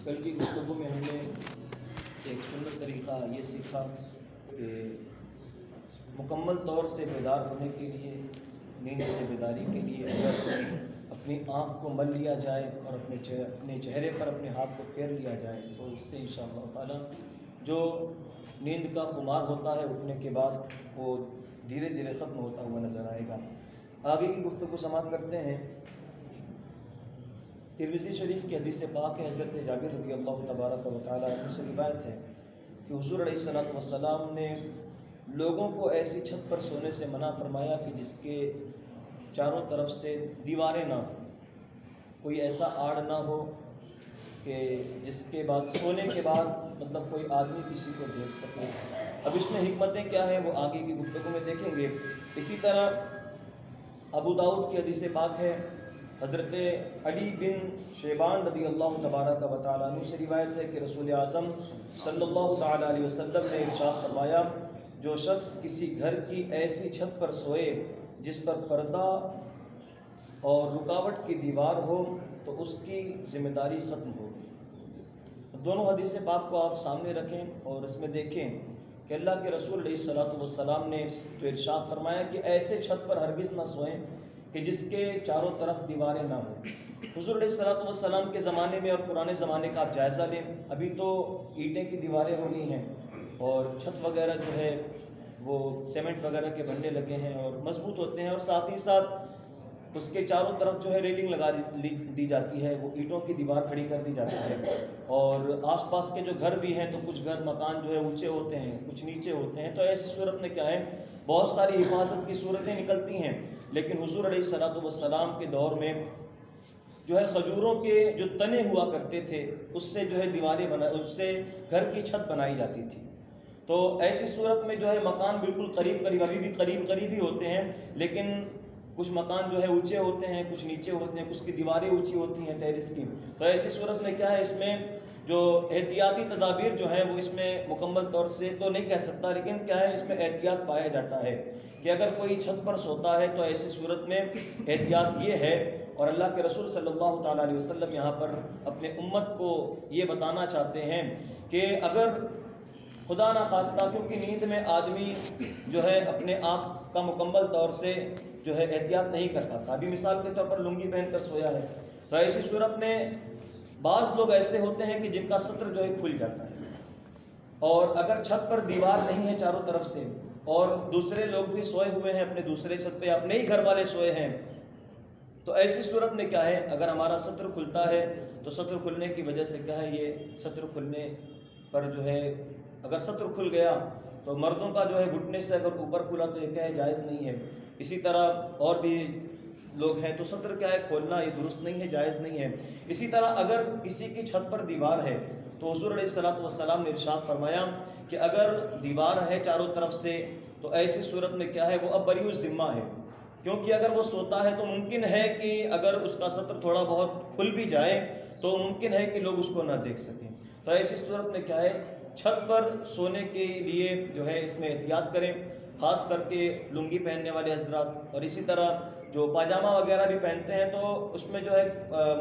کل کی گفتگو میں ہم نے ایک سنت طریقہ یہ سیکھا کہ مکمل طور سے بیدار ہونے کے لیے، نیند سے بیداری کے لیے اگر اپنی آنکھ کو مل لیا جائے اور اپنے چہرے پر اپنے ہاتھ کو پھیر لیا جائے تو اس سے انشاءاللہ تعالی جو نیند کا خمار ہوتا ہے اٹھنے کے بعد وہ دھیرے دھیرے ختم ہوتا ہوا نظر آئے گا۔ آگے کی گفتگو سماعت کرتے ہیں۔ ترمذی شریف کی حدیث پاک ہے، حضرت جابر رضی اللہ تبارک و تعالی عنہ سے روایت ہے کہ حضور علیہ الصلوۃ والسلام نے لوگوں کو ایسی چھت پر سونے سے منع فرمایا کہ جس کے چاروں طرف سے دیواریں نہ ہوں، کوئی ایسا آڑ نہ ہو کہ جس کے بعد سونے کے بعد مطلب کوئی آدمی کسی کو دیکھ سکے۔ اب اس میں حکمتیں کیا ہیں وہ آگے کی گفتگو میں دیکھیں گے۔ اسی طرح ابو داؤد کی حدیث پاک ہے، حضرت علی بن شیبان رضی اللہ تبارک و تعالی عنہ سے روایت ہے کہ رسول اعظم صلی اللہ تعالی علیہ وسلم نے ارشاد فرمایا، جو شخص کسی گھر کی ایسی چھت پر سوئے جس پر پردہ اور رکاوٹ کی دیوار ہو تو اس کی ذمہ داری ختم ہوگی۔ دونوں حدیث پاک کو آپ سامنے رکھیں اور اس میں دیکھیں کہ اللہ کے رسول علیہ الصلوۃ والسلام نے جو ارشاد فرمایا کہ ایسے چھت پر ہرگز نہ سوئیں کہ جس کے چاروں طرف دیواریں نہ ہوں۔ حضور علیہ الصلوۃ والسلام کے زمانے میں اور پرانے زمانے کا آپ جائزہ لیں، ابھی تو اینٹیں کی دیواریں ہونی ہیں اور چھت وغیرہ جو ہے وہ سیمنٹ وغیرہ کے بننے لگے ہیں اور مضبوط ہوتے ہیں، اور ساتھ ہی ساتھ اس کے چاروں طرف جو ہے ریلنگ لگا دی جاتی ہے، وہ اینٹوں کی دیوار کھڑی کر دی جاتی ہے۔ اور آس پاس کے جو گھر بھی ہیں تو کچھ گھر مکان جو ہے اونچے ہوتے ہیں، کچھ نیچے ہوتے ہیں، تو ایسی صورت میں کیا ہے بہت ساری حفاظت کی صورتیں نکلتی ہیں۔ لیکن حضور علیہ الصلوۃ والسلام کے دور میں جو ہے کھجوروں کے جو تنے ہوا کرتے تھے اس سے جو ہے اس سے گھر کی چھت بنائی جاتی تھی۔ تو ایسی صورت میں جو ہے مکان بالکل قریب ابھی بھی قریب ہی ہوتے ہیں، لیکن کچھ مکان جو ہے اونچے ہوتے ہیں، کچھ نیچے ہوتے ہیں، کچھ کی دیواریں اونچی ہوتی ہیں ٹیرس کی۔ تو ایسی صورت میں کیا ہے اس میں جو احتیاطی تدابیر جو ہیں وہ اس میں مکمل طور سے تو نہیں کہہ سکتا، لیکن کیا ہے اس میں احتیاط پایا جاتا ہے کہ اگر کوئی چھت پر سوتا ہے تو ایسی صورت میں احتیاط یہ ہے، اور اللہ کے رسول صلی اللہ تعالیٰ علیہ وسلم یہاں پر اپنے امت کو یہ بتانا چاہتے ہیں کہ اگر خدا نہ خواستہ، کیونکہ نیند میں آدمی جو ہے اپنے آپ کا مکمل طور سے جو ہے احتیاط نہیں کر پاتا۔ ابھی مثال کے طور پر لنگی پہن کر سویا ہے تو ایسی صورت میں بعض لوگ ایسے ہوتے ہیں کہ جن کا سطر جو ہے کھل جاتا ہے، اور اگر چھت پر دیوار نہیں ہے چاروں طرف سے اور دوسرے لوگ بھی سوئے ہوئے ہیں اپنے دوسرے چھت پہ، اپنے ہی گھر والے سوئے ہیں، تو ایسی صورت میں کیا ہے اگر ہمارا سطر کھلتا ہے تو سطر کھلنے کی وجہ سے کیا ہے یہ سطر کھلنے پر جو ہے اگر سطر کھل گیا تو مردوں کا جو ہے گھٹنے سے اگر اوپر کھلا تو یہ کیا ہے جائز نہیں ہے۔ اسی طرح اور بھی لوگ ہیں تو سطر کیا ہے کھولنا یہ درست نہیں ہے، جائز نہیں ہے۔ اسی طرح اگر کسی کی چھت پر دیوار ہے تو حضور علیہ الصلوۃ والسلام نے ارشاد فرمایا کہ اگر دیوار ہے چاروں طرف سے تو ایسی صورت میں کیا ہے وہ اب بری الذمہ ہے، کیونکہ اگر وہ سوتا ہے تو ممکن ہے کہ اگر اس کا سطر تھوڑا بہت کھل بھی جائے تو ممکن ہے کہ لوگ اس کو نہ دیکھ سکیں۔ تو ایسی صورت میں کیا ہے چھت پر سونے کے لیے جو ہے اس میں احتیاط کریں، خاص کر کے لنگی پہننے والے حضرات، اور اسی طرح جو پاجامہ وغیرہ بھی پہنتے ہیں تو اس میں جو ہے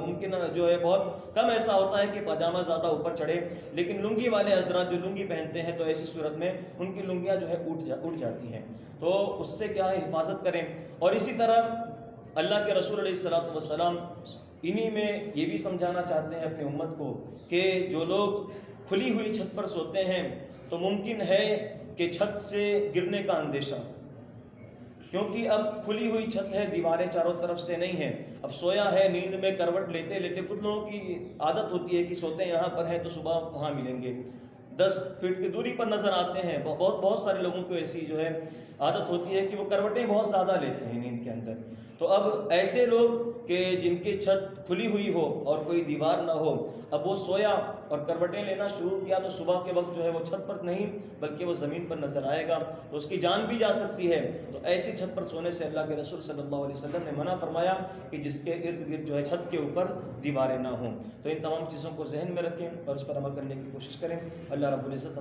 ممکن جو ہے بہت کم ایسا ہوتا ہے کہ پاجامہ زیادہ اوپر چڑھے، لیکن لنگی والے حضرات جو لنگی پہنتے ہیں تو ایسی صورت میں ان کی لنگیاں جو ہے اٹھ جاتی ہیں، تو اس سے کیا ہے حفاظت کریں۔ اور اسی طرح اللہ کے رسول علیہ الصلوۃ والسلام انہی میں یہ بھی سمجھانا چاہتے ہیں اپنی امت کو کہ جو لوگ کھلی ہوئی چھت پر سوتے ہیں تو ممکن ہے کہ چھت سے گرنے کا اندیشہ، کیونکہ اب کھلی ہوئی چھت ہے، دیواریں چاروں طرف سے نہیں ہیں، اب سویا ہے نیند میں کروٹ لیتے لیتے، کچھ لوگوں کی عادت ہوتی ہے کہ سوتے یہاں پر ہیں تو صبح وہاں ملیں گے، 10 فٹ کی دوری پر نظر آتے ہیں، بہت سارے لوگوں کو ایسی جو ہے عادت ہوتی ہے کہ وہ کروٹیں بہت زیادہ لیتے ہیں نیند کے اندر۔ تو اب ایسے لوگ کہ جن کی چھت کھلی ہوئی ہو اور کوئی دیوار نہ ہو، اب وہ سویا اور کروٹیں لینا شروع کیا تو صبح کے وقت جو ہے وہ چھت پر نہیں بلکہ وہ زمین پر نظر آئے گا تو اس کی جان بھی جا سکتی ہے۔ تو ایسی چھت پر سونے سے اللہ کے رسول صلی اللہ علیہ وسلم نے منع فرمایا کہ جس کے ارد گرد جو ہے چھت کے اوپر دیواریں نہ ہوں۔ تو ان تمام چیزوں کو ذہن میں رکھیں اور اس پر عمل کرنے کی کوشش کریں۔ اللہ رب العزت